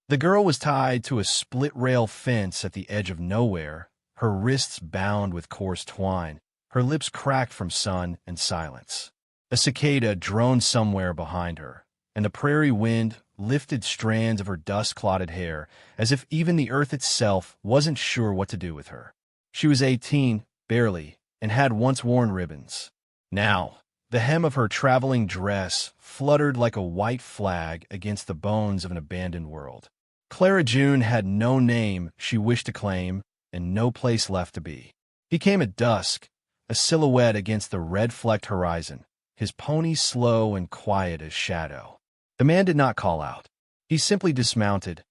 The girl was tied to a split-rail fence at the edge of nowhere, her wrists bound with coarse twine, her lips cracked from sun and silence. A cicada droned somewhere behind her, and the prairie wind lifted strands of her dust-clotted hair as if even the earth itself wasn't sure what to do with her. She was 18, barely, and had once worn ribbons. Now, the hem of her traveling dress fluttered like a white flag against the bones of an abandoned world. Clara June had no name she wished to claim and no place left to be. He came at dusk, a silhouette against the red-flecked horizon, his pony slow and quiet as shadow. The man did not call out. He simply dismounted,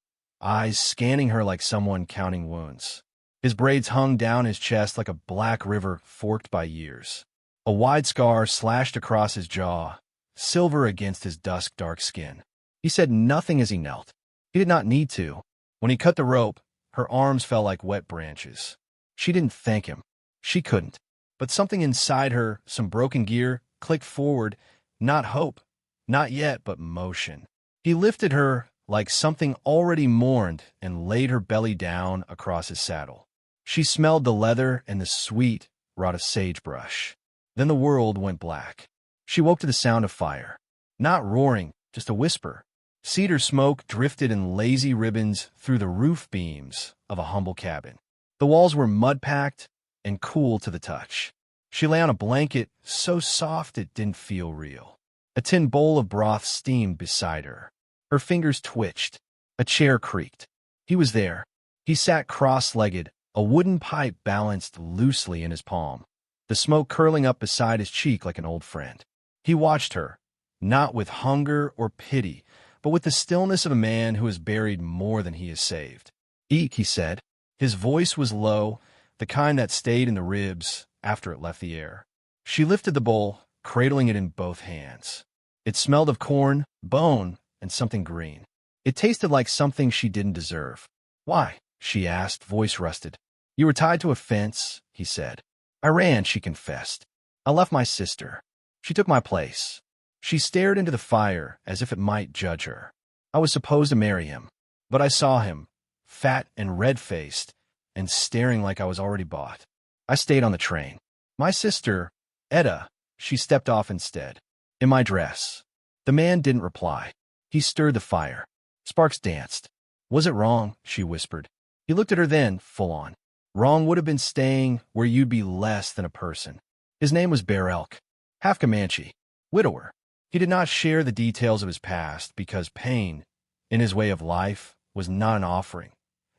eyes scanning her like someone counting wounds. His braids hung down his chest like a black river forked by years. A wide scar slashed across his jaw, silver against his dusk-dark skin. He said nothing as he knelt. He did not need to. When he cut the rope, her arms fell like wet branches. She didn't thank him. She couldn't. But something inside her, some broken gear, clicked forward, not hope, not yet, but motion. He lifted her like something already mourned and laid her belly down across his saddle. She smelled the leather and the sweet rot of sagebrush. Then the world went black. She woke to the sound of fire. Not roaring, just a whisper. Cedar smoke drifted in lazy ribbons through the roof beams of a humble cabin. The walls were mud-packed and cool to the touch. She lay on a blanket so soft it didn't feel real. A tin bowl of broth steamed beside her. Her fingers twitched. A chair creaked. He was there. He sat cross-legged, a wooden pipe balanced loosely in his palm, the smoke curling up beside his cheek like an old friend. He watched her, not with hunger or pity, but with the stillness of a man who has buried more than he has saved. "Eat," he said. His voice was low, the kind that stayed in the ribs after it left the air. She lifted the bowl, cradling it in both hands. It smelled of corn, bone, and something green. It tasted like something she didn't deserve. "Why?" she asked, voice rusted. "You were tied to a fence," he said. "I ran," she confessed. "I left my sister. She took my place." She stared into the fire as if it might judge her. "I was supposed to marry him, but I saw him, fat and red-faced, and staring like I was already bought. I stayed on the train. My sister, Etta," she stepped off instead. "In my dress." The man didn't reply. He stirred the fire. Sparks danced. "Was it wrong?" she whispered. He looked at her then, full on. "Wrong would have been staying where you'd be less than a person." His name was Bear Elk, half Comanche, widower. He did not share the details of his past because pain, in his way of life, was not an offering.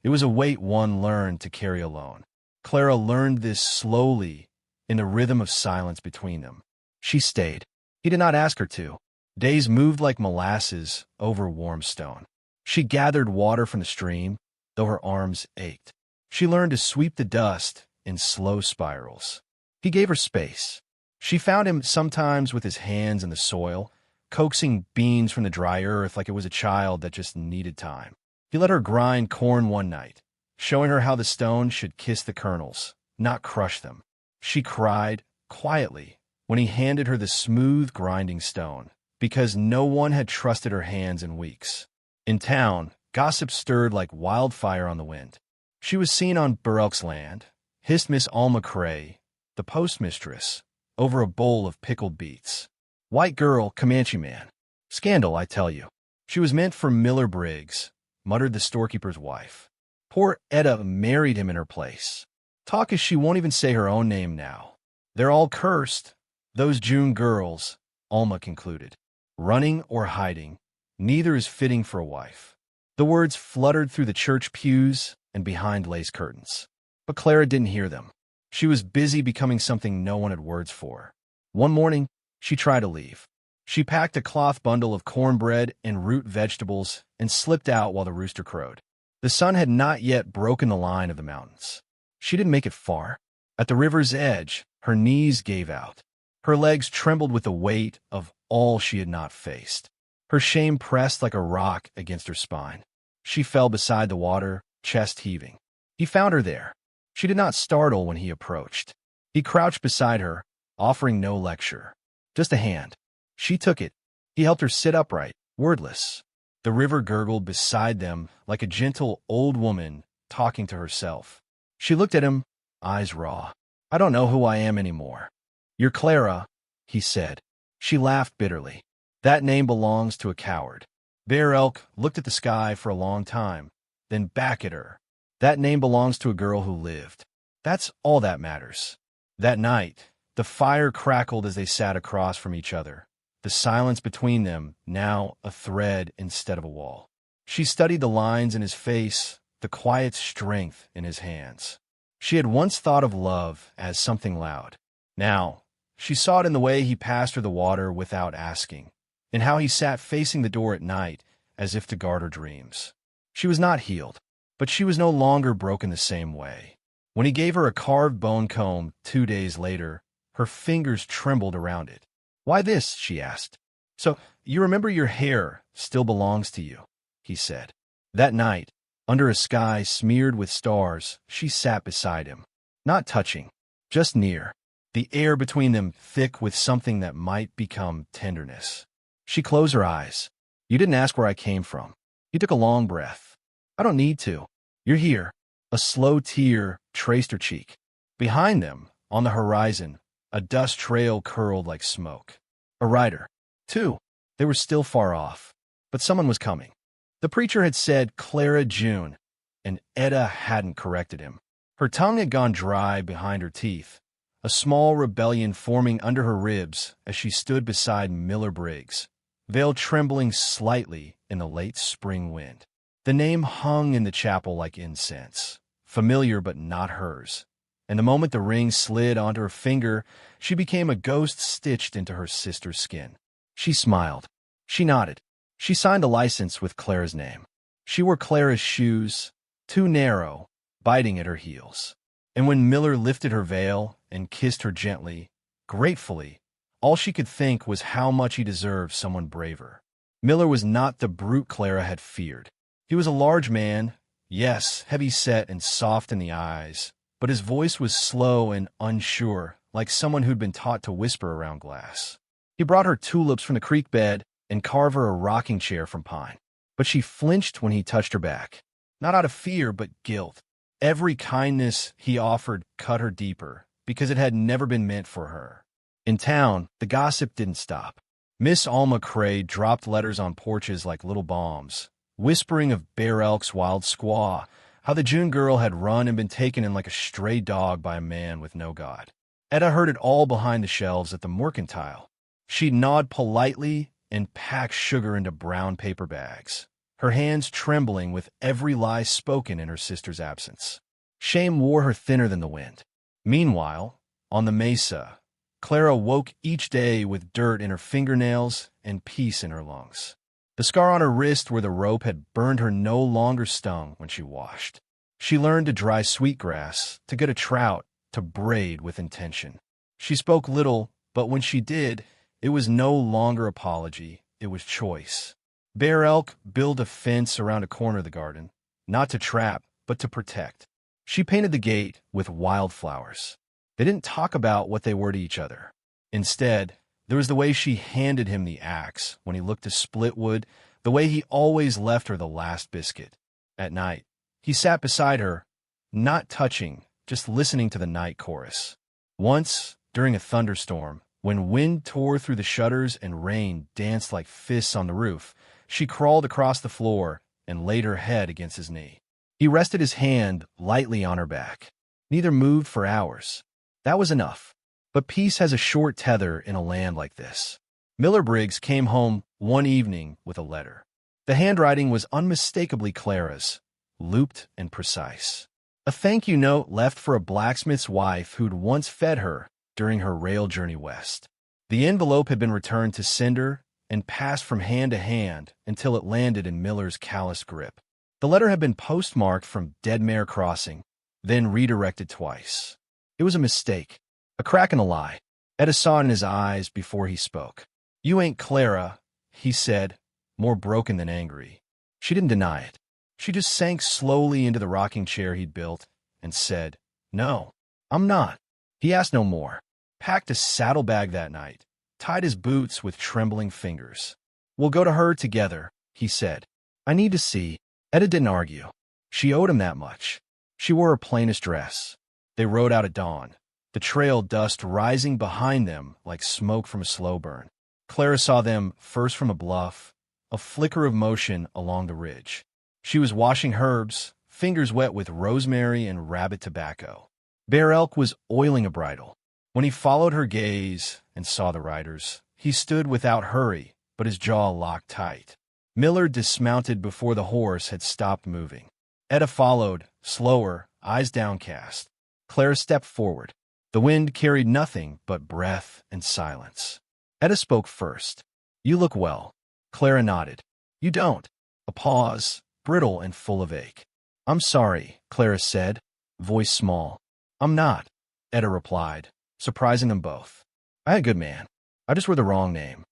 It was a weight one learned to carry alone. Clara learned this slowly in the rhythm of silence between them. She stayed. He did not ask her to. Days moved like molasses over warm stone. She gathered water from the stream, though her arms ached. She learned to sweep the dust in slow spirals. He gave her space. She found him sometimes with his hands in the soil, coaxing beans from the dry earth like it was a child that just needed time. He let her grind corn one night, showing her how the stone should kiss the kernels, not crush them. She cried, quietly, when he handed her the smooth grinding stone, because no one had trusted her hands in weeks. In town, gossip stirred like wildfire on the wind. She was seen on Burrelk's land, hissed Miss Alma Cray, the postmistress, over a bowl of pickled beets. "White girl, Comanche man. Scandal, I tell you. She was meant for Miller Briggs," muttered the storekeeper's wife. "Poor Etta married him in her place. Talk as she won't even say her own name now. They're all cursed, those June girls," Alma concluded. "Running or hiding, neither is fitting for a wife." The words fluttered through the church pews and behind lace curtains. But Clara didn't hear them. She was busy becoming something no one had words for. One morning, she tried to leave. She packed a cloth bundle of cornbread and root vegetables and slipped out while the rooster crowed. The sun had not yet broken the line of the mountains. She didn't make it far. At the river's edge, her knees gave out. Her legs trembled with the weight of all she had not faced. Her shame pressed like a rock against her spine. She fell beside the water, chest heaving. He found her there. She did not startle when he approached. He crouched beside her, offering no lecture, just a hand. She took it. He helped her sit upright, wordless. The river gurgled beside them like a gentle old woman talking to herself. She looked at him, eyes raw. I don't know who I am anymore. You're Clara, he said. She laughed bitterly. That name belongs to a coward. Bear Elk looked at the sky for a long time, then back at her. That name belongs to a girl who lived. That's all that matters. That night, the fire crackled as they sat across from each other, the silence between them now a thread instead of a wall. She studied the lines in his face, the quiet strength in his hands. She had once thought of love as something loud. Now, she saw it in the way he passed her the water without asking, in how he sat facing the door at night as if to guard her dreams. She was not healed, but she was no longer broken the same way. When he gave her a carved bone comb 2 days later, her fingers trembled around it. Why this? She asked. So, you remember your hair still belongs to you, he said. That night, under a sky smeared with stars, she sat beside him, not touching, just near, the air between them thick with something that might become tenderness. She closed her eyes. You didn't ask where I came from. He took a long breath. I don't need to. You're here. A slow tear traced her cheek. Behind them, on the horizon, a dust trail curled like smoke. A rider. 2. They were still far off, but someone was coming. The preacher had said Clara June, and Etta hadn't corrected him. Her tongue had gone dry behind her teeth, a small rebellion forming under her ribs as she stood beside Miller Briggs, veil trembling slightly in the late spring wind. The name hung in the chapel like incense, familiar but not hers, and the moment the ring slid onto her finger, she became a ghost stitched into her sister's skin. She smiled. She nodded. She signed a license with Clara's name. She wore Clara's shoes, too narrow, biting at her heels. And when Miller lifted her veil and kissed her gently, gratefully, all she could think was how much he deserved someone braver. Miller was not the brute Clara had feared. He was a large man, yes, heavy-set and soft in the eyes, but his voice was slow and unsure, like someone who'd been taught to whisper around glass. He brought her tulips from the creek bed and carved her a rocking chair from pine. But she flinched when he touched her back, not out of fear but guilt. Every kindness he offered cut her deeper, because it had never been meant for her. In town, the gossip didn't stop. Miss Alma Cray dropped letters on porches like little bombs, whispering of Bear Elk's wild squaw, how the June girl had run and been taken in like a stray dog by a man with no God. Etta heard it all behind the shelves at the mercantile. She'd nod politely and pack sugar into brown paper bags, her hands trembling with every lie spoken in her sister's absence. Shame wore her thinner than the wind. Meanwhile, on the mesa, Clara woke each day with dirt in her fingernails and peace in her lungs. The scar on her wrist where the rope had burned her no longer stung when she washed. She learned to dry sweetgrass, to get a trout, to braid with intention. She spoke little, but when she did, it was no longer apology, it was choice. Bear Elk built a fence around a corner of the garden, not to trap, but to protect. She painted the gate with wildflowers. They didn't talk about what they were to each other. Instead, there was the way she handed him the axe when he looked to split wood, the way he always left her the last biscuit. At night, he sat beside her, not touching, just listening to the night chorus. Once, during a thunderstorm, when wind tore through the shutters and rain danced like fists on the roof, she crawled across the floor and laid her head against his knee. He rested his hand lightly on her back. Neither moved for hours. That was enough. But peace has a short tether in a land like this. Miller Briggs came home one evening with a letter. The handwriting was unmistakably Clara's, looped and precise. A thank-you note left for a blacksmith's wife who'd once fed her during her rail journey west. The envelope had been returned to sender and passed from hand to hand until it landed in Miller's calloused grip. The letter had been postmarked from Dead Mare Crossing, then redirected twice. It was a mistake, a crack in the lie. Etta saw it in his eyes before he spoke. You ain't Clara, he said, more broken than angry. She didn't deny it. She just sank slowly into the rocking chair he'd built and said, No, I'm not. He asked no more, packed a saddlebag that night, tied his boots with trembling fingers. We'll go to her together, he said. I need to see. Etta didn't argue. She owed him that much. She wore her plainest dress. They rode out at dawn, the trail dust rising behind them like smoke from a slow burn. Clara saw them first from a bluff, a flicker of motion along the ridge. She was washing herbs, fingers wet with rosemary and rabbit tobacco. Bear Elk was oiling a bridle. When he followed her gaze and saw the riders, he stood without hurry, but his jaw locked tight. Miller dismounted before the horse had stopped moving. Etta followed, slower, eyes downcast. Clara stepped forward. The wind carried nothing but breath and silence. Etta spoke first. "You look well." Clara nodded. "You don't." A pause, brittle and full of ache. "I'm sorry," Clara said, voice small. "I'm not," Etta replied, surprising them both. "I had a good man. I just wore the wrong name."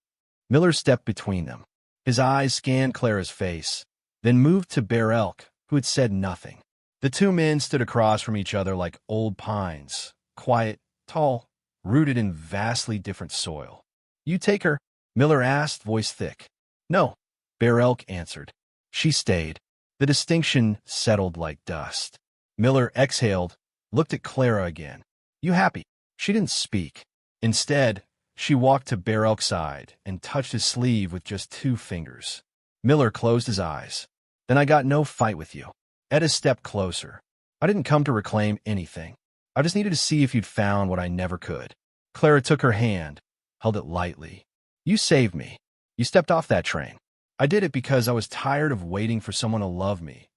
Miller stepped between them. His eyes scanned Clara's face, then moved to Bear Elk, who had said nothing. The two men stood across from each other like old pines, quiet, tall, rooted in vastly different soil. "You take her?" Miller asked, voice thick. "No," Bear Elk answered. She stayed. The distinction settled like dust. Miller exhaled, looked at Clara again. "You happy?" She didn't speak. Instead, she walked to Bear Elk's side and touched his sleeve with just 2 fingers. Miller closed his eyes. "Then I got no fight with you." Etta stepped closer. "I didn't come to reclaim anything. I just needed to see if you'd found what I never could." Clara took her hand, held it lightly. "You saved me. You stepped off that train." "I did it because I was tired of waiting for someone to love me,"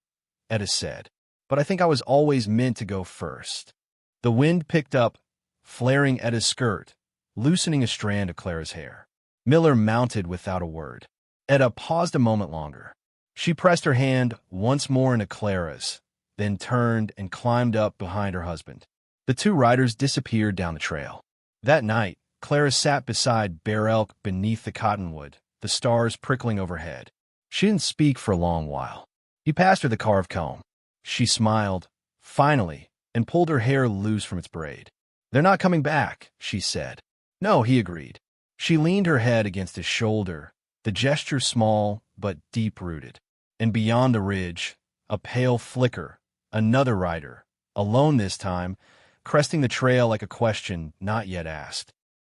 Etta said. "But I think I was always meant to go first." The wind picked up, flaring Etta's skirt, loosening a strand of Clara's hair. Miller mounted without a word. Etta paused a moment longer. She pressed her hand once more into Clara's, then turned and climbed up behind her husband. The 2 riders disappeared down the trail. That night, Clara sat beside Bear Elk beneath the cottonwood, the stars prickling overhead. She didn't speak for a long while. He passed her the carved comb. She smiled, finally, and pulled her hair loose from its braid. "They're not coming back," she said. "No," he agreed. She leaned her head against his shoulder, the gesture small but deep-rooted. And beyond the ridge, a pale flicker, another rider, alone this time, cresting the trail like a question not yet asked.